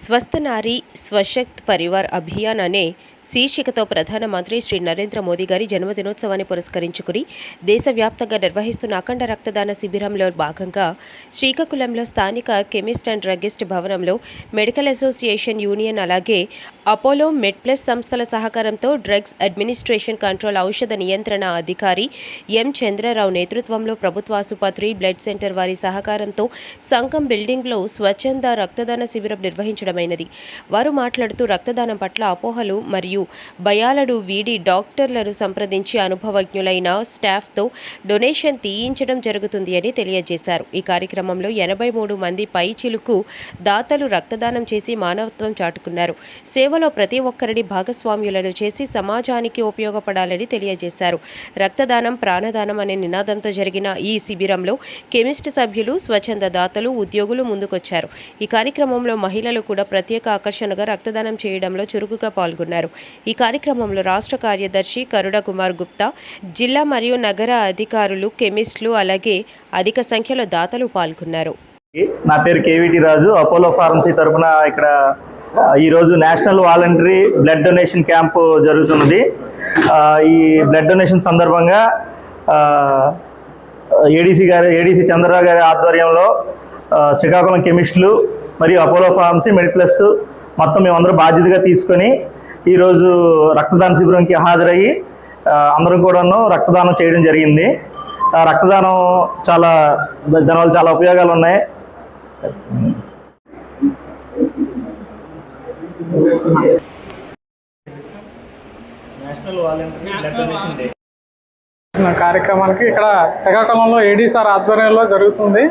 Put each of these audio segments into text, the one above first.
స్వస్థ నారీ స్వశక్త్ పరివార్ అభియాన్ అనే శీర్షికతో ప్రధానమంత్రి శ్రీ నరేంద్ర మోదీ గారి జన్మదినోత్సవాన్ని పురస్కరించుకుని దేశవ్యాప్తంగా నిర్వహిస్తున్న అఖండ రక్తదాన శిబిరంలో భాగంగా శ్రీకాకుళంలో స్థానిక కెమిస్ట్ అండ్ డ్రగ్గిస్ట్ భవనంలో మెడికల్ అసోసియేషన్ యూనియన్ అలాగే అపోలో మెడ్ప్లస్ సంస్థల సహకారంతో డ్రగ్స్ అడ్మినిస్ట్రేషన్ కంట్రోల్ ఔషధ నియంత్రణ అధికారి ఎం చంద్రరావు నేతృత్వంలో ప్రభుత్వ ఆసుపత్రి బ్లడ్ సెంటర్ వారి సహకారంతో సంఘం బిల్డింగ్లో స్వచ్ఛంద రక్తదాన శిబిరం నిర్వహించడమైనది. వారు మాట్లాడుతూ రక్తదానం పట్ల అపోహలు మరియు భయాలను వీడి డాక్టర్లను సంప్రదించి అనుభవజ్ఞులైన స్టాఫ్తో డొనేషన్ తీయించడం జరుగుతుంది అని తెలియజేశారు. ఈ కార్యక్రమంలో 83 మంది పైచిలుకు దాతలు రక్తదానం చేసి మానవత్వం చాటుకున్నారు. సేవలో ప్రతి ఒక్కరిని భాగస్వామ్యులను చేసి సమాజానికి ఉపయోగపడాలని తెలియజేశారు. రక్తదానం ప్రాణదానం అనే నినాదంతో జరిగిన ఈ శిబిరంలో కెమిస్ట్ సభ్యులు, స్వచ్ఛంద దాతలు, ఉద్యోగులు ముందుకొచ్చారు. ఈ కార్యక్రమంలో మహిళలు కూడా ప్రత్యేక ఆకర్షణగా రక్తదానం చేయడంలో చురుకుగా పాల్గొన్నారు. ఈ కార్యక్రమంలో రాష్ట్ర కార్యదర్శి కరుణ కుమార్ గుప్తా, జిల్లా మరియు నగర అధికారులు, కెమిస్టులు అలాగే అధిక సంఖ్యలో దాతలు పాల్గొన్నారు. నా పేరు కేవీటీ రాజు. అపోలో ఫార్మసీ తరఫున ఇక్కడ ఈరోజు national voluntary blood donation camp జరుగుతున్నది. ఈ బ్లడ్ డొనేషన్ సందర్భంగా ఏడీసీ చంద్రరావు గారి ఆధ్వర్యంలో శ్రీకాకుళం కెమిస్టులు మరియు అపోలో ఫార్మసీ మెడిప్లస్ మొత్తం మేమందరూ బాధ్యతగా తీసుకొని ఈరోజు రక్తదాన శిబిరంకి హాజరయ్యి అందరం కూడాను రక్తదానం చేయడం జరిగింది. ఆ రక్తదానం దానివల్ల చాలా ఉపయోగాలు ఉన్నాయి. National voluntary blood donation day కార్యక్రమానికి ఇక్కడ శ్రీకాకుళంలో ఏడీసార్ ఆధ్వర్యంలో జరుగుతుంది.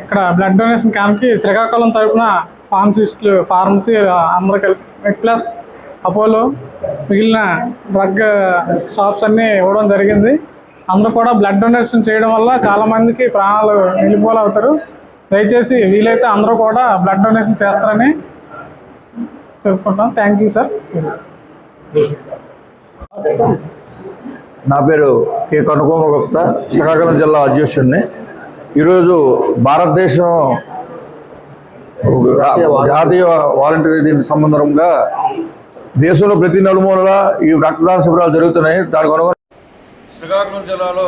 ఇక్కడ బ్లడ్ డొనేషన్ క్యాంప్కి శ్రీకాకుళం తరఫున ఫార్మసీ అందరూ కలిపి మెడ్ప్లస్, అపోలో, మిగిలిన డ్రగ్ షాప్స్ అన్నీ ఇవ్వడం జరిగింది. అందరూ కూడా బ్లడ్ డొనేషన్ చేయడం వల్ల చాలామందికి ప్రాణాలు నిలిపోలవుతారు. దయచేసి వీలైతే అందరూ కూడా బ్లడ్ డొనేషన్ చేస్తారని చెప్పుకుంటాం. Thank you sir. నా పేరు కె కనుకుమార్ గుప్తా, శ్రీకాకుళం జిల్లా అధ్యక్షుడిని. ఈరోజు భారతదేశం జాతీయ వాలంటీర్ దీని సంబంధంగా దేశంలో ప్రతి నలుమూలలా ఈ రక్తదాన శిబిరాలు జరుగుతున్నాయి. దానికి అనుగుణంగా శ్రీకాకుళం జిల్లాలో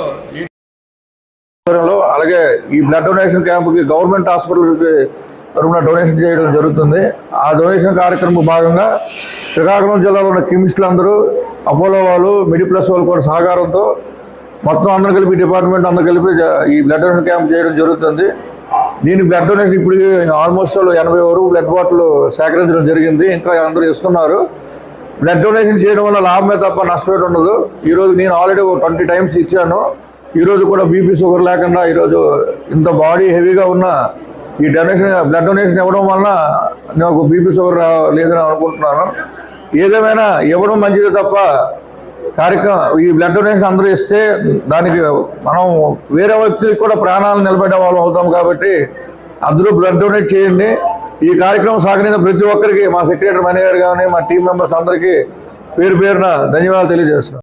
అలాగే ఈ బ్లడ్ డొనేషన్ క్యాంపుకి గవర్నమెంట్ హాస్పిటల్కి తరఫున డొనేషన్ చేయడం జరుగుతుంది. ఆ డొనేషన్ కార్యక్రమం భాగంగా శ్రీకాకుళం జిల్లాలో ఉన్న కెమిస్టులు అందరూ, అపోలో వాళ్ళు, మెడిప్లస్ వాళ్ళు కూడా సహకారంతో మొత్తం అందరూ కలిపి డిపార్ట్మెంట్ అందరూ కలిపి ఈ బ్లడ్ డొనేషన్ క్యాంప్ చేయడం జరుగుతుంది. దీనికి బ్లడ్ డొనేషన్ ఇప్పుడు ఆల్మోస్ట్ 80 వరకు బ్లడ్ బాటిల్ సేకరించడం జరిగింది. ఇంకా అందరూ ఇస్తున్నారు. బ్లడ్ డొనేషన్ చేయడం వల్ల లాభమే తప్ప నష్టమే ఉండదు. ఈరోజు నేను ఆల్రెడీ 20 టైమ్స్ ఇచ్చాను. ఈరోజు కూడా బీపీ షుగర్ లేకుండా ఈరోజు ఇంత బాడీ హెవీగా ఉన్న ఈ బ్లడ్ డొనేషన్ ఇవ్వడం వలన నాకు బీపీ షుగర్ లేదని అనుకుంటున్నాను. ఏదేమైనా ఇవ్వడం మంచిదే తప్ప ఈ బ్లడ్ డొనేషన్ అందరూ ఇస్తే దానికి మనం వేరే వ్యక్తులకు కూడా ప్రాణాలు నిలబెట్టే వాళ్ళం అవుతాం. కాబట్టి అందరూ బ్లడ్ డొనేట్ చేయండి. ఈ కార్యక్రమం సహకరించిన ప్రతి ఒక్కరికి, మా సెక్రటరీ మణి గారు కానీ, మా టీం మెంబర్స్ అందరికీ పేరు పేరున ధన్యవాదాలు తెలియజేస్తున్నాం.